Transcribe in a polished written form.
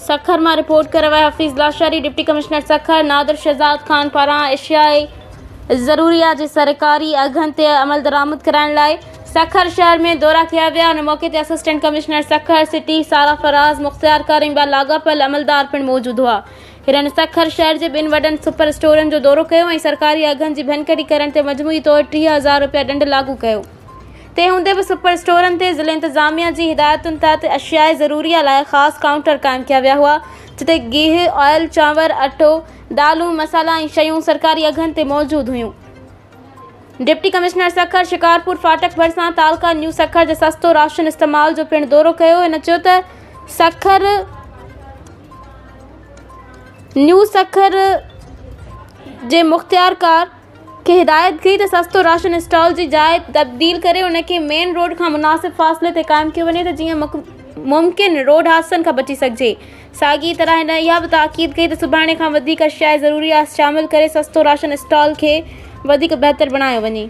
सखर में रिपोर्ट करवाए Hafeez Lashari. Deputy commissioner Sukkur Nadir Shahzad Khan पारां एशियाई ज़रूरिया के सरकारी अघन ते अमल दरामद कराइण लाइ सखर शहर में दौरा किया विया। उन मौके ते असिस्टेंट कमिश्नर सखर सिटी सारा फराज मुख्तियार कर ॿिया लाॻापियल अमलदार पिणु मौजूद हुआ। हिननि सखर शहर के ॿिनि वॾनि सुपर स्टोरनि जो दौरो कयो ऐं सरकारी अघनि जी भेनकड़ी करण ते मजमूई तौर 30,000 रुपया दंड लागू कयो। ते हूंदे भी सुपर स्टोरन ते ज़िले इंतजामिया की हिदायतुनि तहत अशियाए ज़रूरिया लाइ ख़ास काउंटर कायम किया विया हुआ, जिते गिह, ऑयल, चांवर, अटो, दालूं, मसाला ऐं शयूं सरकारी अघनि ते मौजूद हुयूं। डिप्टी कमिश्नर सखर शिकारपुर फाटक भरिसां तालका न्यू सखर जे सस्तो राशन इस्तेमाल जो पिणु दौरो कयो। हिन चयो त सखर न्यू सखर जे मुख्तियारकार के हिदायत कई त सस्तो राशन स्टॉल की जाइ तब्दील करे उनके मेन रोड का मुनासिब फासले ते कायम किया वञे त जीअं मुमकिन रोड हादसनि खां बची सघिजे। साॻी तरह हिन इहा भी ताकीद कई त सुभाणे खां वधीक अशियाए ज़रूरिया शामिल करे सस्तो राशन स्टॉल के वधीक बेहतर बनायो वञे।